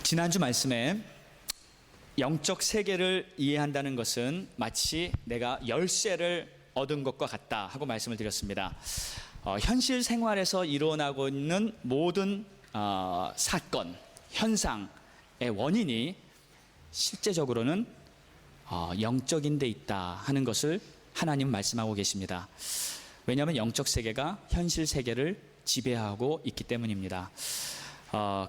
지난주 말씀에 영적 세계를 이해한다는 것은 마치 내가 열쇠를 얻은 것과 같다 하고 말씀을 드렸습니다. 현실 생활에서 일어나고 있는 모든 사건, 현상의 원인이 실제적으로는 영적인 데 있다 하는 것을 하나님 말씀하고 계십니다. 왜냐하면 영적 세계가 현실 세계를 지배하고 있기 때문입니다.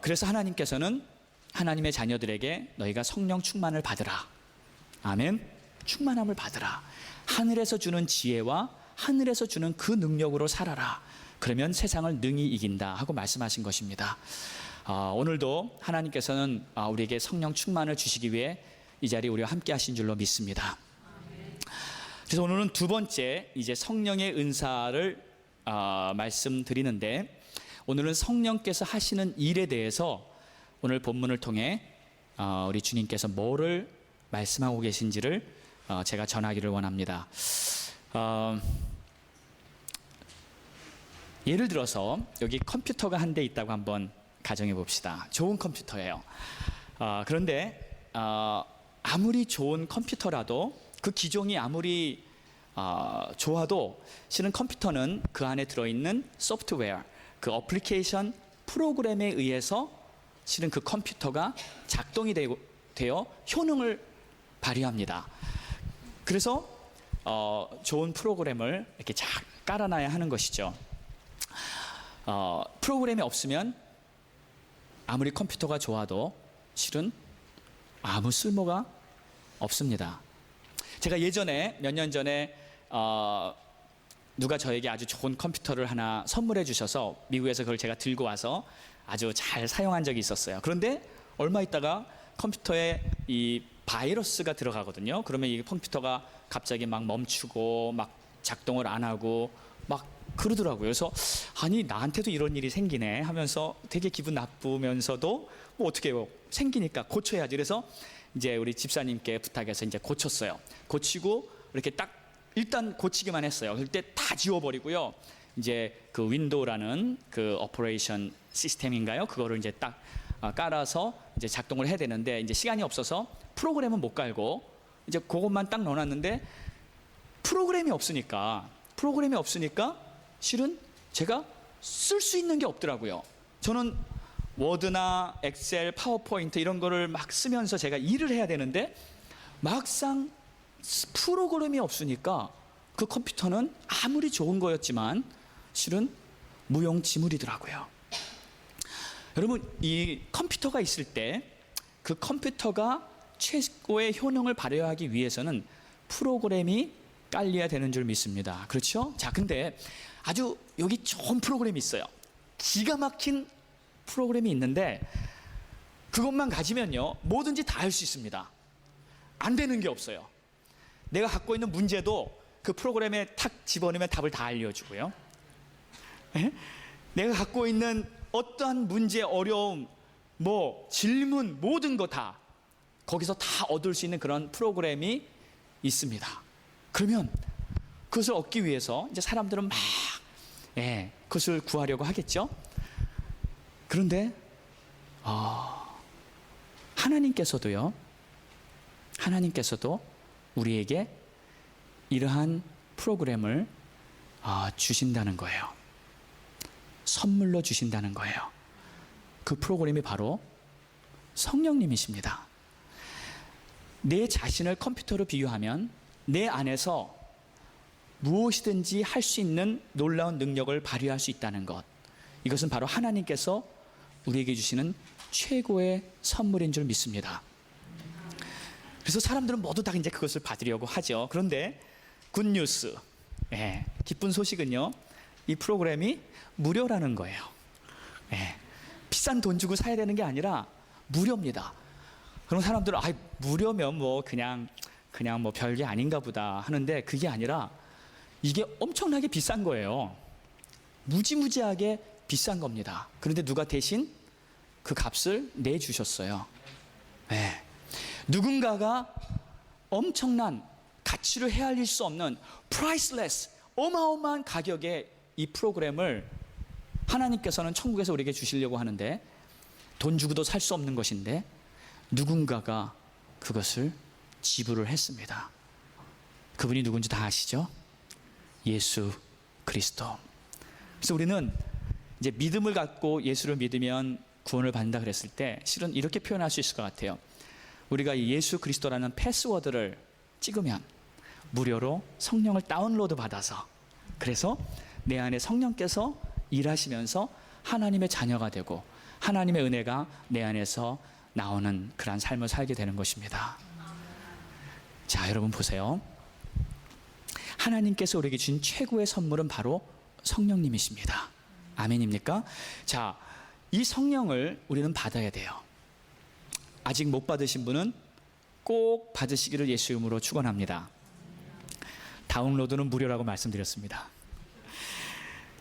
그래서 하나님께서는 하나님의 자녀들에게 너희가 성령 충만을 받으라. 아멘. 충만함을 받으라. 하늘에서 주는 지혜와 하늘에서 주는 그 능력으로 살아라. 그러면 세상을 능히 이긴다 하고 말씀하신 것입니다. 오늘도 하나님께서는 우리에게 성령 충만을 주시기 위해 이 자리에 우리와 함께 하신 줄로 믿습니다. 그래서 오늘은 두 번째 이제 성령의 은사를 말씀드리는데, 오늘은 성령께서 하시는 일에 대해서 오늘 본문을 통해 우리 주님께서 뭐를 말씀하고 계신지를 제가 전하기를 원합니다. 예를 들어서 여기 컴퓨터가 한 대 있다고 한번 가정해 봅시다. 좋은 컴퓨터예요. 그런데 아무리 좋은 컴퓨터라도 그 기종이 아무리 좋아도 실은 컴퓨터는 그 안에 들어있는 소프트웨어, 그 어플리케이션 프로그램에 의해서 실은 그 컴퓨터가 작동이 되어 효능을 발휘합니다. 그래서 좋은 프로그램을 이렇게 잘 깔아놔야 하는 것이죠. 프로그램이 없으면 아무리 컴퓨터가 좋아도 실은 아무 쓸모가 없습니다. 제가 예전에 몇 년 전에 누가 저에게 아주 좋은 컴퓨터를 하나 선물해 주셔서 미국에서 그걸 제가 들고 와서 아주 잘 사용한 적이 있었어요. 그런데 얼마 있다가 컴퓨터에 이 바이러스가 들어가거든요. 그러면 이 컴퓨터가 갑자기 막 멈추고 막 작동을 안 하고 막 그러더라고요. 그래서 아니 나한테도 이런 일이 생기네 하면서 되게 기분 나쁘면서도 뭐 어떻게 해요, 생기니까 고쳐야지. 그래서 이제 우리 집사님께 부탁해서 이제 고쳤어요. 고치고 이렇게 딱 일단 고치기만 했어요. 그때 다 지워버리고요. 이제 그 윈도우라는 그 오퍼레이션 시스템인가요? 그거를 이제 딱 깔아서 이제 작동을 해야 되는데, 이제 시간이 없어서 프로그램은 못 깔고 이제 그것만 딱 넣어놨는데 프로그램이 없으니까 실은 제가 쓸 수 있는 게 없더라고요. 저는 워드나 엑셀, 파워포인트 이런 거를 막 쓰면서 제가 일을 해야 되는데 막상 프로그램이 없으니까 그 컴퓨터는 아무리 좋은 거였지만 실은 무용지물이더라고요. 여러분, 이 컴퓨터가 있을 때 그 컴퓨터가 최고의 효능을 발휘하기 위해서는 프로그램이 깔려야 되는 줄 믿습니다. 그렇죠? 자, 근데 아주 여기 좋은 프로그램이 있어요. 기가 막힌 프로그램이 있는데 그것만 가지면요 뭐든지 다 할 수 있습니다. 안 되는 게 없어요. 내가 갖고 있는 문제도 그 프로그램에 탁 집어넣으면 답을 다 알려주고요. 내가 갖고 있는 어떠한 문제, 어려움, 뭐 질문, 모든 거 다 거기서 다 얻을 수 있는 그런 프로그램이 있습니다. 그러면 그것을 얻기 위해서 이제 사람들은 막 그것을 구하려고 하겠죠. 그런데 하나님께서도 우리에게 이러한 프로그램을 주신다는 거예요. 선물로 주신다는 거예요. 그 프로그램이 바로 성령님이십니다. 내 자신을 컴퓨터로 비유하면 내 안에서 무엇이든지 할 수 있는 놀라운 능력을 발휘할 수 있다는 것, 이것은 바로 하나님께서 우리에게 주시는 최고의 선물인 줄 믿습니다. 그래서 사람들은 모두 다 이제 그것을 받으려고 하죠. 그런데 굿뉴스, 기쁜 소식은요, 이 프로그램이 무료라는 거예요. 비싼 돈 주고 사야 되는 게 아니라 무료입니다. 그럼 사람들은 무료면 뭐 그냥 뭐 별게 아닌가 보다 하는데, 그게 아니라 이게 엄청나게 비싼 거예요. 무지무지하게 비싼 겁니다. 그런데 누가 대신 그 값을 내주셨어요. 누군가가 엄청난 가치를 헤아릴 수 없는 priceless, 어마어마한 가격의 이 프로그램을 하나님께서는 천국에서 우리에게 주시려고 하는데, 돈 주고도 살 수 없는 것인데 누군가가 그것을 지불을 했습니다. 그분이 누군지 다 아시죠? 예수 그리스도. 그래서 우리는 이제 믿음을 갖고 예수를 믿으면 구원을 받는다 그랬을 때 실은 이렇게 표현할 수 있을 것 같아요. 우리가 이 예수 그리스도라는 패스워드를 찍으면 무료로 성령을 다운로드 받아서, 그래서 내 안에 성령께서 일하시면서 하나님의 자녀가 되고 하나님의 은혜가 내 안에서 나오는 그러한 삶을 살게 되는 것입니다. 자, 여러분 보세요. 하나님께서 우리에게 주신 최고의 선물은 바로 성령님이십니다. 아멘입니까? 자, 이 성령을 우리는 받아야 돼요. 아직 못 받으신 분은 꼭 받으시기를 예수 이름으로 축원합니다. 다운로드는 무료라고 말씀드렸습니다.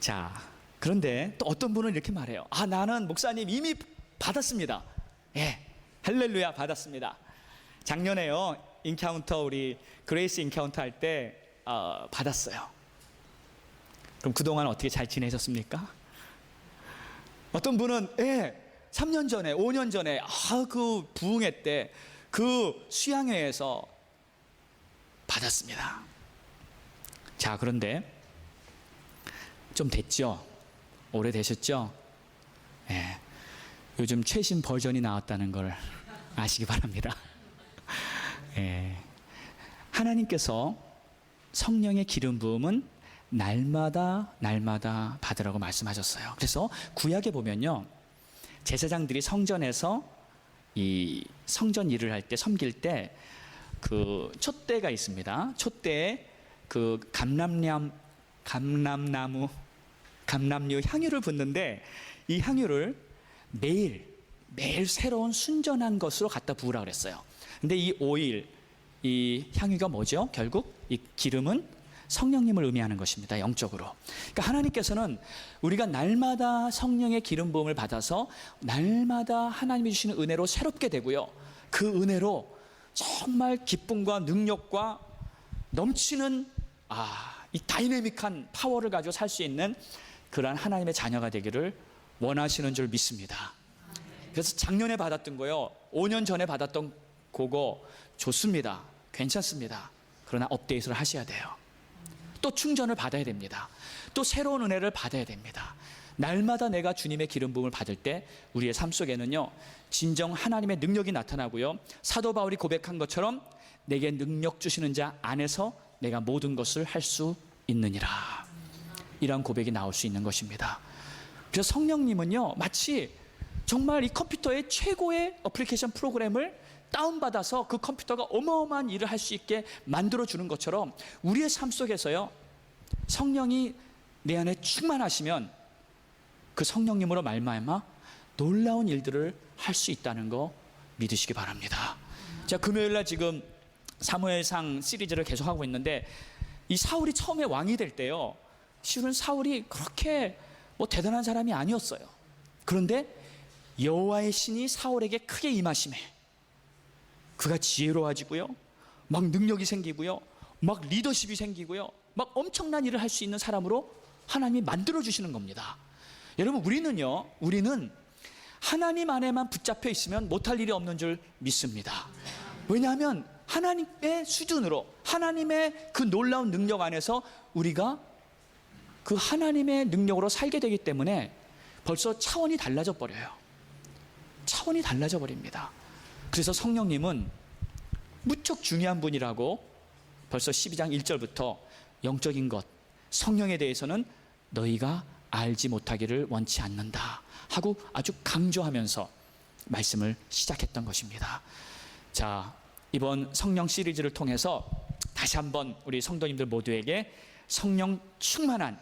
자, 그런데 또 어떤 분은 이렇게 말해요. 아, 나는 목사님 이미 받았습니다. 예, 할렐루야, 받았습니다. 작년에요, 인카운터, 우리 그레이스 인카운터 할 때 받았어요. 그럼 그동안 어떻게 잘 지내셨습니까? 어떤 분은 3년 전에, 5년 전에 그 부흥회 때 그 수양회에서 받았습니다. 자, 그런데 좀 됐죠? 오래되셨죠? 요즘 최신 버전이 나왔다는 걸 아시기 바랍니다. 하나님께서 성령의 기름 부음은 날마다 받으라고 말씀하셨어요. 그래서 구약에 보면요, 제사장들이 성전에서 이 성전 일을 할 때, 섬길 때 그 촛대가 있습니다. 촛대에 그 감람나무 감람류 향유를 붓는데, 이 향유를 매일 새로운 순전한 것으로 갖다 부으라 그랬어요. 근데 이 오일, 이 향유가 뭐죠? 결국 이 기름은 성령님을 의미하는 것입니다. 영적으로. 그러니까 하나님께서는 우리가 날마다 성령의 기름 부음을 받아서 날마다 하나님이 주시는 은혜로 새롭게 되고요, 그 은혜로 정말 기쁨과 능력과 넘치는 이 다이내믹한 파워를 가지고 살 수 있는 그러한 하나님의 자녀가 되기를 원하시는 줄 믿습니다. 그래서 작년에 받았던 거요, 5년 전에 받았던 그거 좋습니다. 괜찮습니다. 그러나 업데이트를 하셔야 돼요. 또 충전을 받아야 됩니다. 또 새로운 은혜를 받아야 됩니다. 날마다 내가 주님의 기름 부음을 받을 때 우리의 삶 속에는요, 진정 하나님의 능력이 나타나고요, 사도 바울이 고백한 것처럼 내게 능력 주시는 자 안에서 내가 모든 것을 할 수 있느니라, 이런 고백이 나올 수 있는 것입니다. 그래서 성령님은요, 마치 정말 이 컴퓨터의 최고의 어플리케이션 프로그램을 다운받아서 그 컴퓨터가 어마어마한 일을 할 수 있게 만들어주는 것처럼 우리의 삶 속에서요, 성령이 내 안에 충만하시면 그 성령님으로 말미암아 놀라운 일들을 할 수 있다는 거 믿으시기 바랍니다. 자, 금요일날 지금 사무엘상 시리즈를 계속하고 있는데, 이 사울이 처음에 왕이 될 때요, 실은 사울이 그렇게 대단한 사람이 아니었어요. 그런데 여호와의 신이 사울에게 크게 임하심에 그가 지혜로워지고요, 막 능력이 생기고요, 막 리더십이 생기고요, 막 엄청난 일을 할 수 있는 사람으로 하나님이 만들어주시는 겁니다. 여러분, 우리는 하나님 안에만 붙잡혀 있으면 못할 일이 없는 줄 믿습니다. 왜냐하면 하나님의 수준으로, 하나님의 그 놀라운 능력 안에서 우리가 그 하나님의 능력으로 살게 되기 때문에 벌써 차원이 달라져 버려요. 차원이 달라져 버립니다. 그래서 성령님은 무척 중요한 분이라고 벌써 12장 1절부터 영적인 것, 성령에 대해서는 너희가 알지 못하기를 원치 않는다 하고 아주 강조하면서 말씀을 시작했던 것입니다. 자, 이번 성령 시리즈를 통해서 다시 한번 우리 성도님들 모두에게 성령 충만한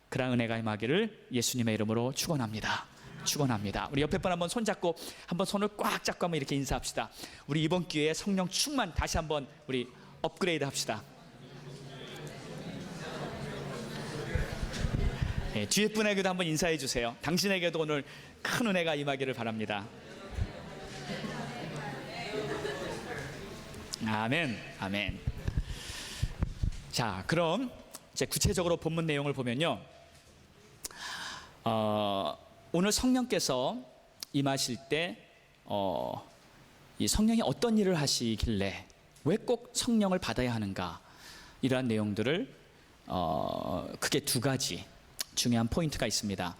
그런 은혜가 임하기를 예수님의 이름으로 축원합니다. 축원합니다. 우리 옆에 분 한번 손잡고, 한번 손을 꽉 잡고 한번 이렇게 인사합시다. 우리 이번 기회에 성령 충만 다시 한번 우리 업그레이드 합시다. 뒤에 분에게도 한번 인사해 주세요. 당신에게도 오늘 큰 은혜가 임하기를 바랍니다. 아멘, 아멘. 자, 그럼 이제 구체적으로 본문 내용을 보면요, 오늘 성령께서 임하실 때 이 성령이 어떤 일을 하시길래 왜 꼭 성령을 받아야 하는가, 이러한 내용들을 크게 두 가지 중요한 포인트가 있습니다.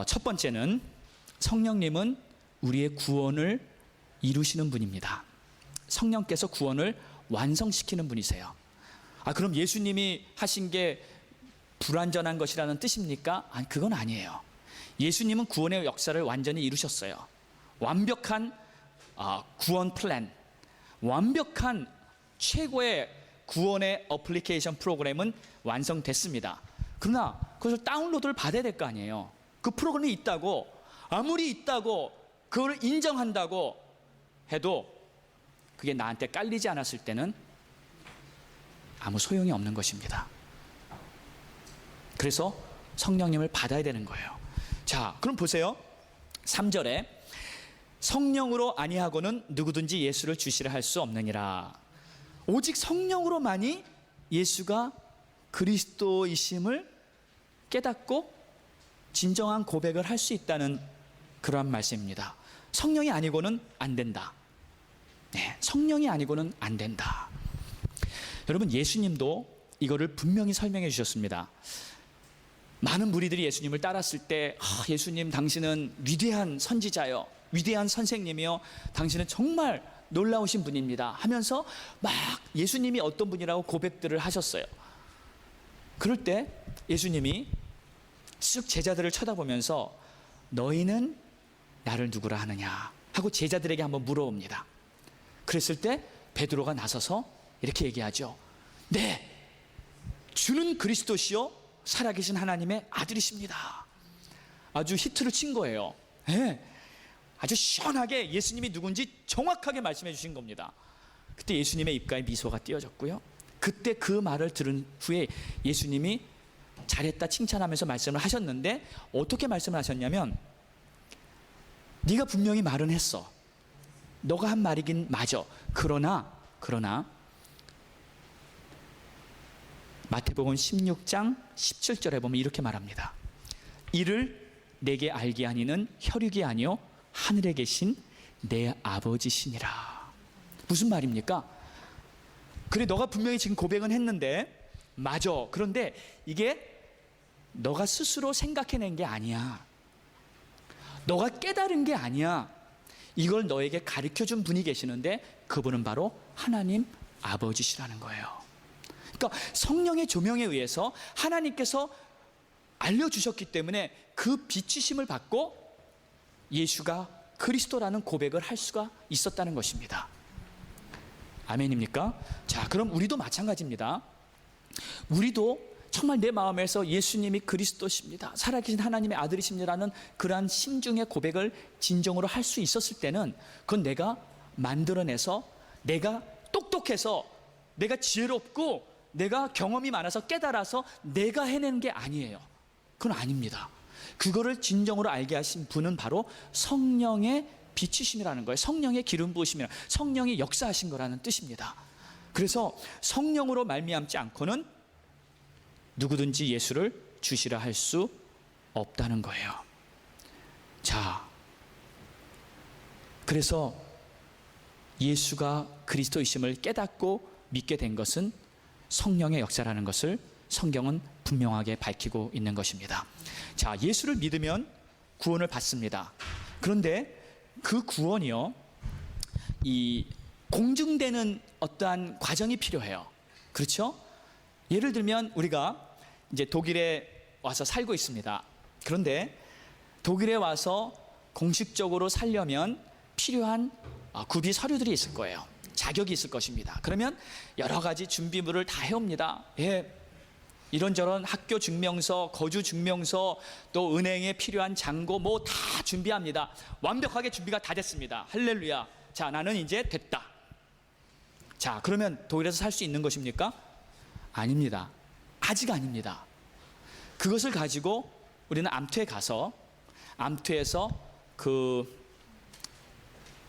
첫 번째는 성령님은 우리의 구원을 이루시는 분입니다. 성령께서 구원을 완성시키는 분이세요. 그럼 예수님이 하신 게 불완전한 것이라는 뜻입니까? 아니, 그건 아니에요. 예수님은 구원의 역사를 완전히 이루셨어요. 완벽한 구원 플랜, 완벽한 최고의 구원의 어플리케이션 프로그램은 완성됐습니다. 그러나 그것을 다운로드를 받아야 될 거 아니에요. 그 프로그램이 있다고, 아무리 있다고 그걸 인정한다고 해도 그게 나한테 깔리지 않았을 때는 아무 소용이 없는 것입니다. 그래서 성령님을 받아야 되는 거예요. 자, 그럼 보세요. 3절에 성령으로 아니하고는 누구든지 예수를 주시라 할 수 없느니라. 오직 성령으로만이 예수가 그리스도이심을 깨닫고 진정한 고백을 할 수 있다는 그러한 말씀입니다. 성령이 아니고는 안 된다. 네, 성령이 아니고는 안 된다. 여러분, 예수님도 이거를 분명히 설명해 주셨습니다. 많은 무리들이 예수님을 따랐을 때 예수님, 당신은 위대한 선지자요, 위대한 선생님이요, 당신은 정말 놀라우신 분입니다 하면서 막 예수님이 어떤 분이라고 고백들을 하셨어요. 그럴 때 예수님이 쓱 제자들을 쳐다보면서 너희는 나를 누구라 하느냐 하고 제자들에게 한번 물어봅니다. 그랬을 때 베드로가 나서서 이렇게 얘기하죠. 네, 주는 그리스도시요 살아계신 하나님의 아들이십니다. 아주 히트를 친 거예요. 네, 아주 시원하게 예수님이 누군지 정확하게 말씀해 주신 겁니다. 그때 예수님의 입가에 미소가 띄어졌고요. 그때 그 말을 들은 후에 예수님이 잘했다 칭찬하면서 말씀을 하셨는데, 어떻게 말씀을 하셨냐면, 네가 분명히 말은 했어. 너가 한 말이긴 맞아. 그러나 마태복음 16장 17절에 보면 이렇게 말합니다. 이를 내게 알게 하니는 혈육이 아니요 하늘에 계신 내 아버지시니라. 무슨 말입니까? 그래, 너가 분명히 지금 고백은 했는데 맞아. 그런데 이게 너가 스스로 생각해낸 게 아니야. 너가 깨달은 게 아니야. 이걸 너에게 가르쳐준 분이 계시는데 그분은 바로 하나님 아버지시라는 거예요. 그러니까 성령의 조명에 의해서 하나님께서 알려주셨기 때문에 그 비추심을 받고 예수가 그리스도라는 고백을 할 수가 있었다는 것입니다. 아멘입니까? 자, 그럼 우리도 마찬가지입니다. 우리도 정말 내 마음에서 예수님이 그리스도십니다, 살아계신 하나님의 아들이십니다라는 그러한 심중의 고백을 진정으로 할 수 있었을 때는 그건 내가 만들어내서, 내가 똑똑해서, 내가 지혜롭고, 내가 경험이 많아서 깨달아서 내가 해낸 게 아니에요. 그건 아닙니다. 그거를 진정으로 알게 하신 분은 바로 성령의 비추심이라는 거예요. 성령의 기름 부으심이라, 성령이 역사하신 거라는 뜻입니다. 그래서 성령으로 말미암지 않고는 누구든지 예수를 주시라 할 수 없다는 거예요. 자, 그래서 예수가 그리스도이심을 깨닫고 믿게 된 것은 성령의 역사라는 것을 성경은 분명하게 밝히고 있는 것입니다. 자, 예수를 믿으면 구원을 받습니다. 그런데 그 구원이요, 이 공증되는 어떠한 과정이 필요해요. 그렇죠? 예를 들면 우리가 이제 독일에 와서 살고 있습니다. 그런데 독일에 와서 공식적으로 살려면 필요한 구비 서류들이 있을 거예요. 자격이 있을 것입니다. 그러면 여러 가지 준비물을 다 해옵니다. 예, 이런저런 학교 증명서, 거주 증명서, 또 은행에 필요한 잔고 뭐 다 준비합니다. 완벽하게 준비가 다 됐습니다. 할렐루야. 자, 나는 이제 됐다. 자, 그러면 독일에서 살 수 있는 것입니까? 아닙니다. 아직 아닙니다. 그것을 가지고 우리는 암투에 가서, 암투에서 그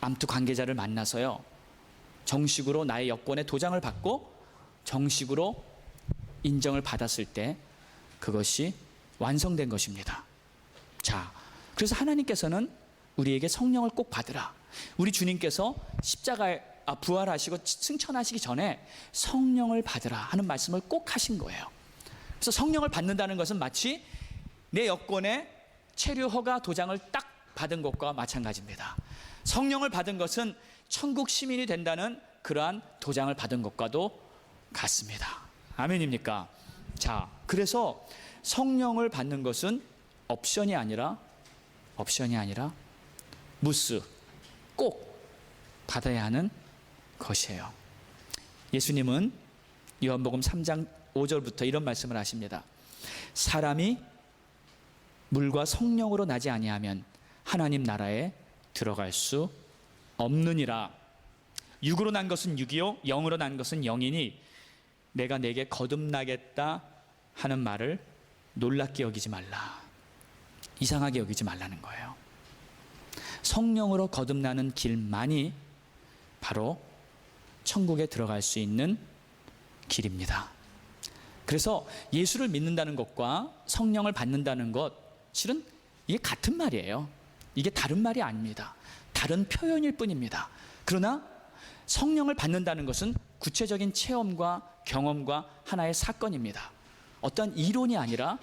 암투 관계자를 만나서요, 정식으로 나의 여권에 도장을 받고 정식으로 인정을 받았을 때 그것이 완성된 것입니다. 자, 그래서 하나님께서는 우리에게 성령을 꼭 받으라. 우리 주님께서 십자가에 부활하시고 승천하시기 전에 성령을 받으라 하는 말씀을 꼭 하신 거예요. 그래서 성령을 받는다는 것은 마치 내 여권에 체류 허가 도장을 딱 받은 것과 마찬가지입니다. 성령을 받은 것은 천국 시민이 된다는 그러한 도장을 받은 것과도 같습니다. 아멘입니까? 자, 그래서 성령을 받는 것은 옵션이 아니라 무스, 꼭 받아야 하는 것이에요. 예수님은 요한복음 3장 5절부터 이런 말씀을 하십니다. 사람이 물과 성령으로 나지 아니하면 하나님 나라에 들어갈 수 없느니라. 육으로 난 것은 육이요 영으로 난 것은 영이니 내가 내게 거듭나겠다 하는 말을 놀랍게 여기지 말라. 이상하게 여기지 말라는 거예요. 성령으로 거듭나는 길만이 바로 천국에 들어갈 수 있는 길입니다. 그래서 예수를 믿는다는 것과 성령을 받는다는 것, 실은 이게 같은 말이에요. 이게 다른 말이 아닙니다. 다른 표현일 뿐입니다. 그러나 성령을 받는다는 것은 구체적인 체험과 경험과 하나의 사건입니다. 어떠한 이론이 아니라,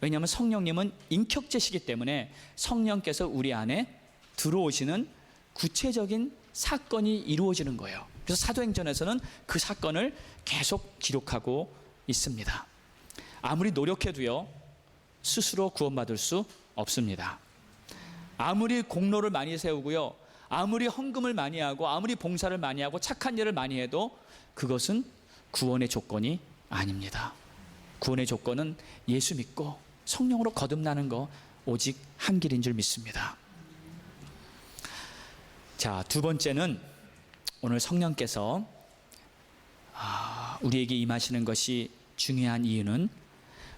왜냐하면 성령님은 인격체시기 때문에 성령께서 우리 안에 들어오시는 구체적인 사건이 이루어지는 거예요. 그래서 사도행전에서는 그 사건을 계속 기록하고 있습니다. 아무리 노력해도요, 스스로 구원받을 수 없습니다. 아무리 공로를 많이 세우고요, 아무리 헌금을 많이 하고 아무리 봉사를 많이 하고 착한 일을 많이 해도 그것은 구원의 조건이 아닙니다. 구원의 조건은 예수 믿고 성령으로 거듭나는 거 오직 한 길인 줄 믿습니다. 자, 두 번째는 오늘 성령께서 우리에게 임하시는 것이 중요한 이유는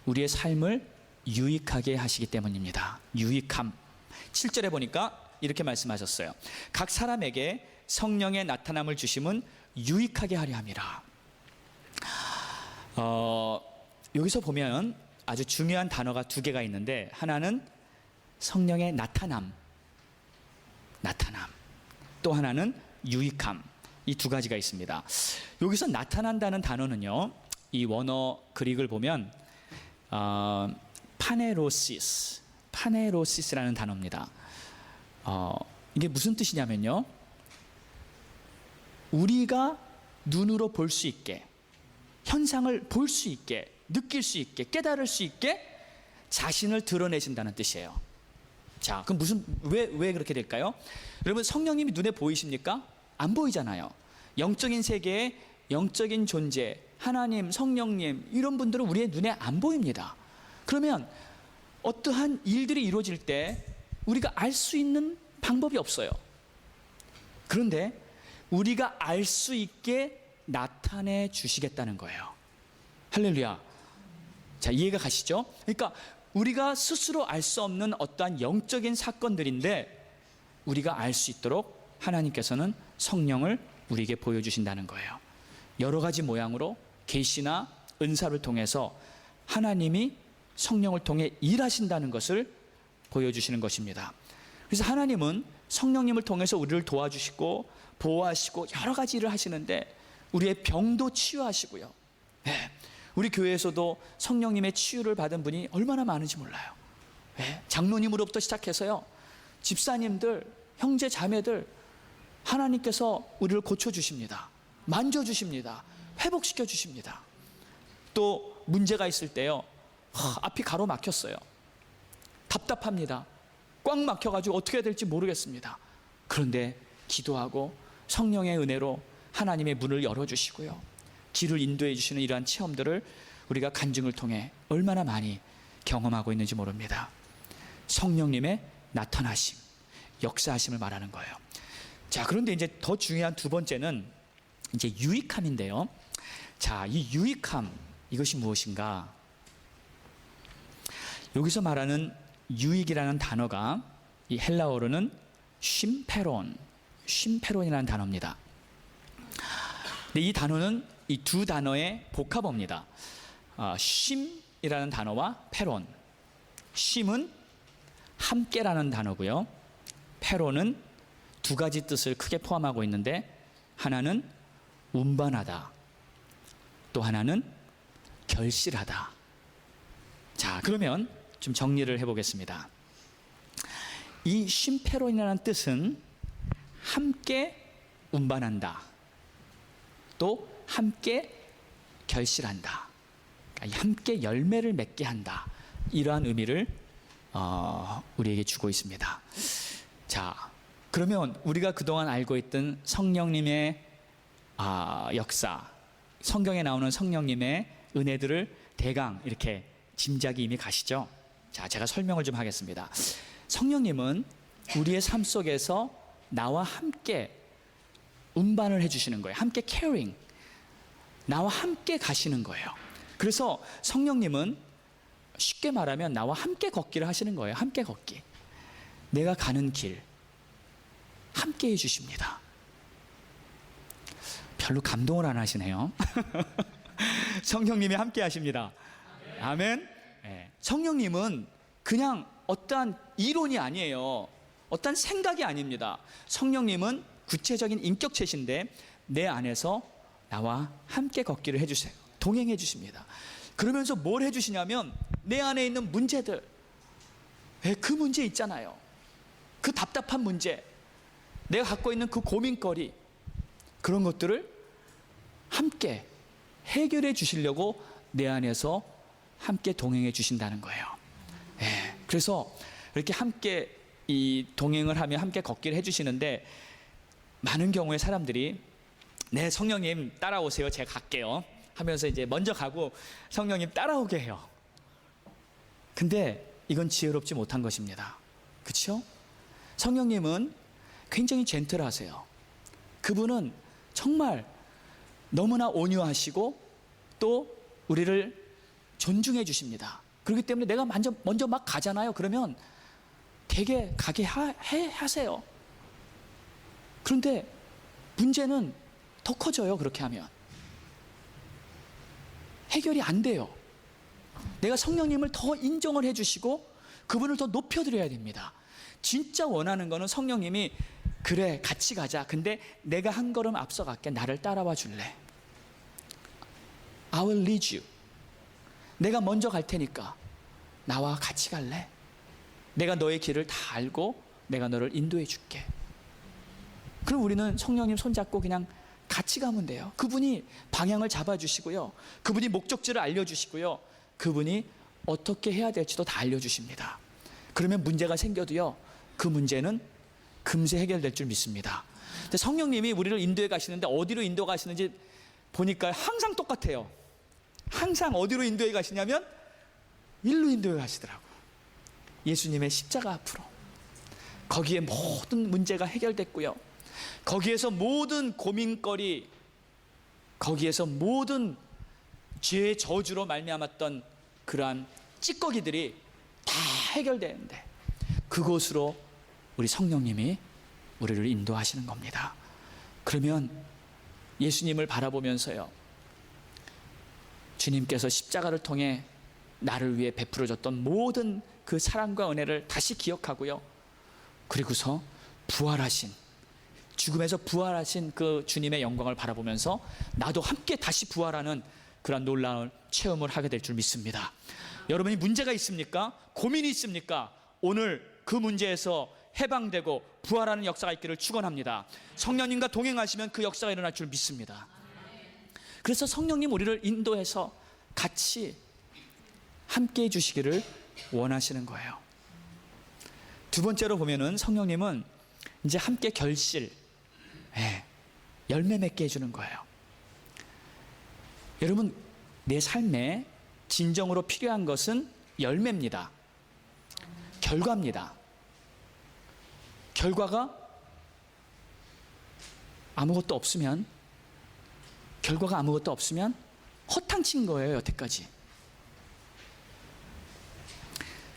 우리의 삶을 유익하게 하시기 때문입니다. 유익함. 7절에 보니까 이렇게 말씀하셨어요. 각 사람에게 성령의 나타남을 주심은 유익하게 하려 함이라. 여기서 보면 아주 중요한 단어가 두 개가 있는데, 하나는 성령의 나타남, 또 하나는 유익함. 이 두 가지가 있습니다. 여기서 나타난다는 단어는요, 이 원어 그릭을 보면 파네로시스라는 단어입니다. 이게 무슨 뜻이냐면요, 우리가 눈으로 볼 수 있게, 현상을 볼 수 있게, 느낄 수 있게, 깨달을 수 있게 자신을 드러내신다는 뜻이에요. 자, 그럼 왜 그렇게 될까요? 여러분, 성령님이 눈에 보이십니까? 안 보이잖아요. 영적인 세계의 영적인 존재, 하나님, 성령님, 이런 분들은 우리의 눈에 안 보입니다. 그러면 어떠한 일들이 이루어질 때 우리가 알 수 있는 방법이 없어요. 그런데 우리가 알 수 있게 나타내 주시겠다는 거예요. 할렐루야. 자, 이해가 가시죠? 그러니까 우리가 스스로 알 수 없는 어떠한 영적인 사건들인데 우리가 알 수 있도록 하나님께서는 성령을 우리에게 보여주신다는 거예요. 여러 가지 모양으로 계시나 은사를 통해서 하나님이 성령을 통해 일하신다는 것을 보여주시는 것입니다. 그래서 하나님은 성령님을 통해서 우리를 도와주시고 보호하시고 여러 가지 일을 하시는데 우리의 병도 치유하시고요. 네. 우리 교회에서도 성령님의 치유를 받은 분이 얼마나 많은지 몰라요. 네. 장로님으로부터 시작해서요, 집사님들, 형제 자매들, 하나님께서 우리를 고쳐주십니다. 만져주십니다. 회복시켜 주십니다. 또 문제가 있을 때요, 앞이 가로막혔어요. 답답합니다. 꽉 막혀가지고 어떻게 해야 될지 모르겠습니다. 그런데 기도하고 성령의 은혜로 하나님의 문을 열어주시고요, 길을 인도해 주시는 이러한 체험들을 우리가 간증을 통해 얼마나 많이 경험하고 있는지 모릅니다. 성령님의 나타나심, 역사하심을 말하는 거예요. 자, 그런데 이제 더 중요한 두 번째는 이제 유익함인데요. 자, 이 유익함, 이것이 무엇인가? 여기서 말하는 유익이라는 단어가 이 헬라어로는 쉼페론이라는 단어입니다. 근데 이 단어는 이 두 단어의 복합어입니다. 쉼이라는 단어와 페론. 쉼은 함께라는 단어고요, 패로는 두 가지 뜻을 크게 포함하고 있는데, 하나는 운반하다, 또 하나는 결실하다. 자, 그러면 좀 정리를 해보겠습니다. 이 쉼페론이라는 뜻은 함께 운반한다, 또 함께 결실한다, 함께 열매를 맺게 한다, 이러한 의미를 우리에게 주고 있습니다. 자, 그러면 우리가 그동안 알고 있던 성령님의 역사, 성경에 나오는 성령님의 은혜들을 대강 이렇게 짐작이 이미 가시죠? 자, 제가 설명을 좀 하겠습니다. 성령님은 우리의 삶 속에서 나와 함께 운반을 해주시는 거예요. 함께 캐리잉, 나와 함께 가시는 거예요. 그래서 성령님은 쉽게 말하면 나와 함께 걷기를 하시는 거예요. 함께 걷기. 내가 가는 길 함께 해주십니다. 별로 감동을 안 하시네요. 성령님이 함께 하십니다. 아멘. 네. 성령님은 그냥 어떠한 이론이 아니에요. 어떠한 생각이 아닙니다. 성령님은 구체적인 인격체신데 내 안에서 나와 함께 걷기를 해주세요. 동행해 주십니다. 그러면서 뭘 해주시냐면 내 안에 있는 문제들, 그 문제 있잖아요. 그 답답한 문제, 내가 갖고 있는 그 고민거리, 그런 것들을 함께 해결해 주시려고 내 안에서 함께 동행해 주신다는 거예요. 그래서 이렇게 함께 이 동행을 하며 함께 걷기를 해주시는데, 많은 경우에 사람들이 네, 성령님 따라오세요, 제가 갈게요 하면서 이제 먼저 가고 성령님 따라오게 해요. 근데 이건 지혜롭지 못한 것입니다. 그렇죠? 성령님은 굉장히 젠틀하세요. 그분은 정말 너무나 온유하시고 또 우리를 존중해 주십니다. 그렇기 때문에 내가 먼저 막 가잖아요. 그러면 되게 가게 하세요. 그런데 문제는 더 커져요. 그렇게 하면 해결이 안 돼요. 내가 성령님을 더 인정을 해주시고 그분을 더 높여드려야 됩니다. 진짜 원하는 거는 성령님이 그래 같이 가자, 근데 내가 한 걸음 앞서갈게, 나를 따라와 줄래? I will lead you. 내가 먼저 갈 테니까 나와 같이 갈래? 내가 너의 길을 다 알고 내가 너를 인도해 줄게. 그럼 우리는 성령님 손잡고 그냥 같이 가면 돼요. 그분이 방향을 잡아주시고요, 그분이 목적지를 알려주시고요, 그분이 어떻게 해야 될지도 다 알려주십니다. 그러면 문제가 생겨도요, 그 문제는 금세 해결될 줄 믿습니다. 근데 성령님이 우리를 인도해 가시는데 어디로 인도 가시는지 보니까 항상 똑같아요. 항상 어디로 인도해 가시냐면 일로 인도해 가시더라고요. 예수님의 십자가 앞으로. 거기에 모든 문제가 해결됐고요, 거기에서 모든 고민거리, 거기에서 모든 죄의 저주로 말미암았던 그러한 찌꺼기들이 다 해결되는데 그곳으로 우리 성령님이 우리를 인도하시는 겁니다. 그러면 예수님을 바라보면서요, 주님께서 십자가를 통해 나를 위해 베풀어줬던 모든 그 사랑과 은혜를 다시 기억하고요, 그리고서 부활하신, 죽음에서 부활하신 그 주님의 영광을 바라보면서 나도 함께 다시 부활하는 그런 놀라운 체험을 하게 될 줄 믿습니다. 여러분이 문제가 있습니까? 고민이 있습니까? 오늘 그 문제에서 해방되고 부활하는 역사가 있기를 축원합니다. 성령님과 동행하시면 그 역사가 일어날 줄 믿습니다. 그래서 성령님 우리를 인도해서 같이 함께 해주시기를 원하시는 거예요. 두 번째로 보면은 성령님은 이제 함께 결실, 열매 맺게 해주는 거예요. 여러분, 내 삶에 진정으로 필요한 것은 열매입니다. 결과입니다. 결과가 아무것도 없으면, 결과가 아무것도 없으면 허탕친 거예요. 여태까지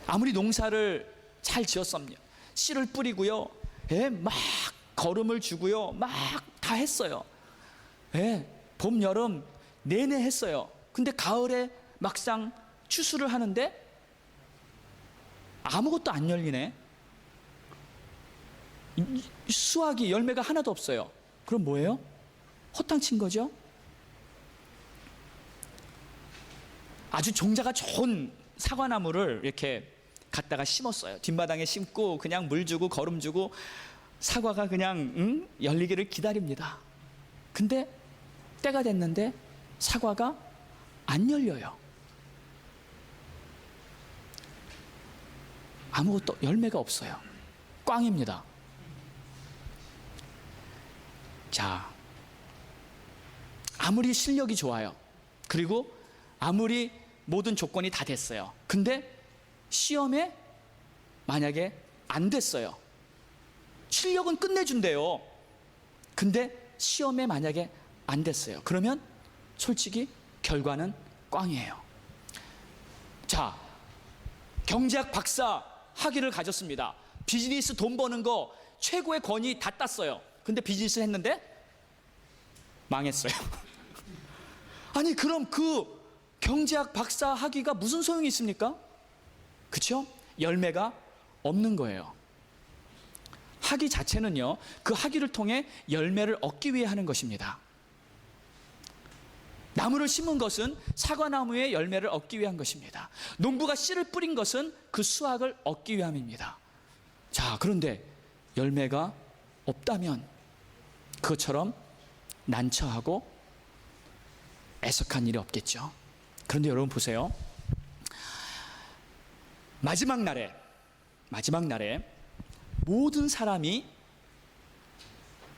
아무리 농사를 잘 지었습니다. 씨를 뿌리고요, 막 거름을 주고요, 막 다 했어요. 봄, 여름 내내 했어요. 근데 가을에 막상 추수를 하는데 아무것도 안 열리네. 수확이 열매가 하나도 없어요. 그럼 뭐예요? 허탕친 거죠. 아주 종자가 좋은 사과나무를 이렇게 갖다가 심었어요. 뒷마당에 심고 그냥 물 주고 거름 주고 사과가 그냥 열리기를 기다립니다. 근데 때가 됐는데 사과가 안 열려요. 아무것도 열매가 없어요. 꽝입니다. 자, 아무리 실력이 좋아요. 그리고 아무리 모든 조건이 다 됐어요. 근데 시험에 만약에 안 됐어요. 실력은 끝내준대요. 근데 시험에 만약에 안 됐어요. 그러면 솔직히 결과는 꽝이에요. 자, 경제학 박사 학위를 가졌습니다. 비즈니스 돈 버는 거 최고의 권위 다 땄어요. 근데 비즈니스 했는데 망했어요. 아니 그럼 그 경제학 박사 학위가 무슨 소용이 있습니까? 그렇죠? 열매가 없는 거예요. 학위 자체는요, 그 학위를 통해 열매를 얻기 위해 하는 것입니다. 나무를 심은 것은 사과나무의 열매를 얻기 위한 것입니다. 농부가 씨를 뿌린 것은 그 수확을 얻기 위함입니다. 자, 그런데 열매가 없다면 그것처럼 난처하고 애석한 일이 없겠죠. 그런데 여러분 보세요. 마지막 날에 모든 사람이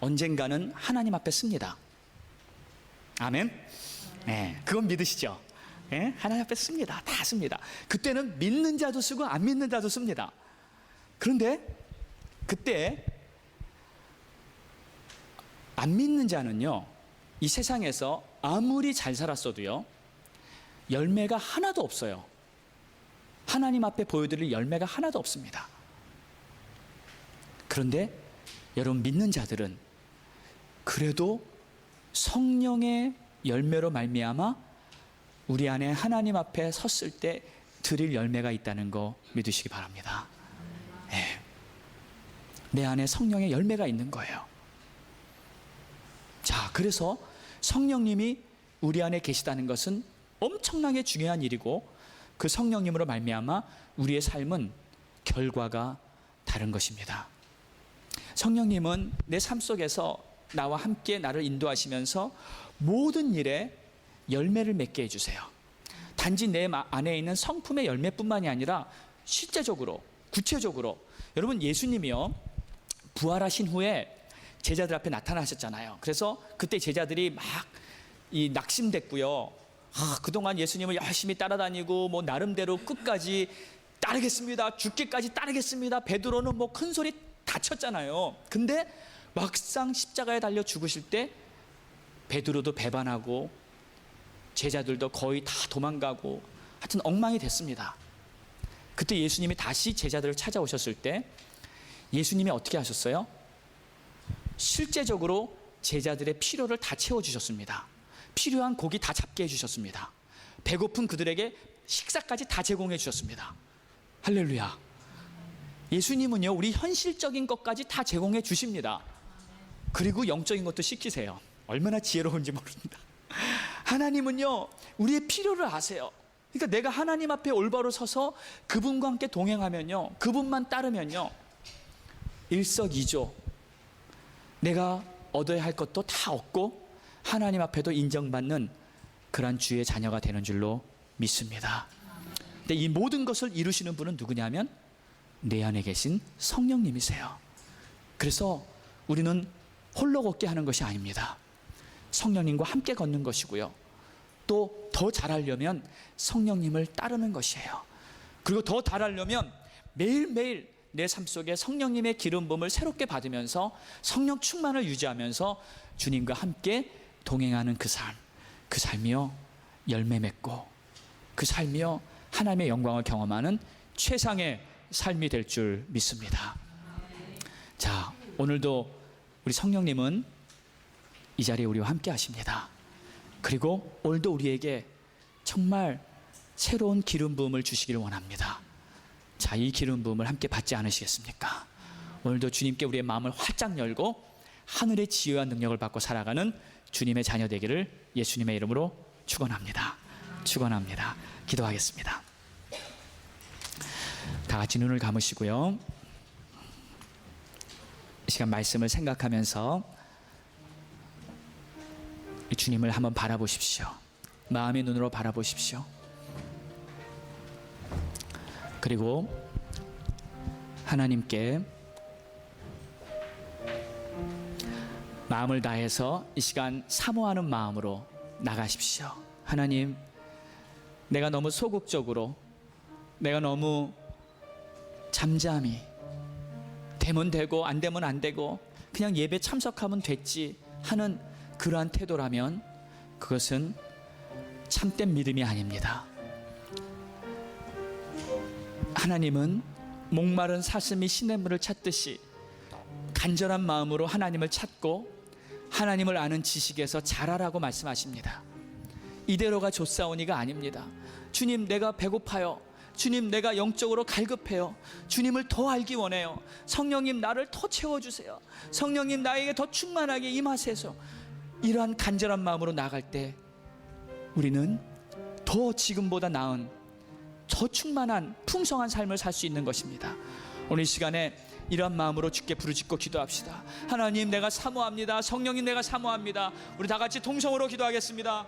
언젠가는 하나님 앞에 씁니다. 아멘? 네, 그건 믿으시죠? 네, 하나님 앞에 씁니다. 다 씁니다. 그때는 믿는 자도 쓰고 안 믿는 자도 씁니다. 그런데 그때 안 믿는 자는요, 이 세상에서 아무리 잘 살았어도요, 열매가 하나도 없어요. 하나님 앞에 보여드릴 열매가 하나도 없습니다. 그런데 여러분 믿는 자들은 그래도 성령의 열매로 말미암아 우리 안에 하나님 앞에 섰을 때 드릴 열매가 있다는 거 믿으시기 바랍니다. 네. 내 안에 성령의 열매가 있는 거예요. 자, 그래서 성령님이 우리 안에 계시다는 것은 엄청나게 중요한 일이고, 그 성령님으로 말미암아 우리의 삶은 결과가 다른 것입니다. 성령님은 내 삶 속에서 나와 함께 나를 인도하시면서 모든 일에 열매를 맺게 해주세요. 단지 내 안에 있는 성품의 열매뿐만이 아니라 실제적으로, 구체적으로, 여러분 예수님이요, 부활하신 후에 제자들 앞에 나타나셨잖아요. 그래서 그때 제자들이 막 낙심됐고요. 그동안 예수님을 열심히 따라다니고 뭐 나름대로 끝까지 따르겠습니다, 죽기까지 따르겠습니다. 베드로는 뭐 큰 소리 다 쳤잖아요. 근데 막상 십자가에 달려 죽으실 때 베드로도 배반하고 제자들도 거의 다 도망가고 하여튼 엉망이 됐습니다. 그때 예수님이 다시 제자들을 찾아오셨을 때 예수님이 어떻게 하셨어요? 실제적으로 제자들의 필요를 다 채워주셨습니다. 필요한 고기 다 잡게 해주셨습니다. 배고픈 그들에게 식사까지 다 제공해 주셨습니다. 할렐루야. 예수님은요, 우리 현실적인 것까지 다 제공해 주십니다. 그리고 영적인 것도 시키세요. 얼마나 지혜로운지 모릅니다. 하나님은요, 우리의 필요를 아세요. 그러니까 내가 하나님 앞에 올바로 서서 그분과 함께 동행하면요, 그분만 따르면요, 일석이조 내가 얻어야 할 것도 다 얻고 하나님 앞에도 인정받는 그러한 주의 자녀가 되는 줄로 믿습니다. 근데 이 모든 것을 이루시는 분은 누구냐면 내 안에 계신 성령님이세요. 그래서 우리는 홀로 걷게 하는 것이 아닙니다. 성령님과 함께 걷는 것이고요. 또 더 잘하려면 성령님을 따르는 것이에요. 그리고 더 잘하려면 매일매일 내 삶 속에 성령님의 기름 부음을 새롭게 받으면서 성령 충만을 유지하면서 주님과 함께 동행하는 그 삶이요, 열매 맺고 그 삶이요, 하나님의 영광을 경험하는 최상의 삶이 될 줄 믿습니다. 자, 오늘도 우리 성령님은 이 자리에 우리와 함께 하십니다. 그리고 오늘도 우리에게 정말 새로운 기름 부음을 주시기를 원합니다. 자, 이 기름 부음을 함께 받지 않으시겠습니까? 오늘도 주님께 우리의 마음을 활짝 열고 하늘의 지혜와 능력을 받고 살아가는 주님의 자녀 되기를 예수님의 이름으로 축원합니다. 축원합니다. 기도하겠습니다. 다 같이 눈을 감으시고요. 이 시간 말씀을 생각하면서 주님을 한번 바라보십시오. 마음의 눈으로 바라보십시오. 그리고 하나님께 마음을 다해서 이 시간 사모하는 마음으로 나가십시오. 하나님, 내가 너무 소극적으로, 내가 너무 잠잠히, 되면 되고 안 되면 안 되고 그냥 예배 참석하면 됐지 하는 그러한 태도라면 그것은 참된 믿음이 아닙니다. 하나님은 목마른 사슴이 시냇물을 찾듯이 간절한 마음으로 하나님을 찾고 하나님을 아는 지식에서 자라라고 말씀하십니다. 이대로가 좋사오니가 아닙니다. 주님, 내가 배고파요. 주님, 내가 영적으로 갈급해요. 주님을 더 알기 원해요. 성령님, 나를 더 채워주세요. 성령님, 나에게 더 충만하게 임하세요. 이러한 간절한 마음으로 나갈 때 우리는 더 지금보다 나은, 더 충만한 풍성한 삶을 살 수 있는 것입니다. 오늘 이 시간에 이러한 마음으로 주께 부르짖고 기도합시다. 하나님, 내가 사모합니다. 성령님, 내가 사모합니다. 우리 다 같이 통성으로 기도하겠습니다.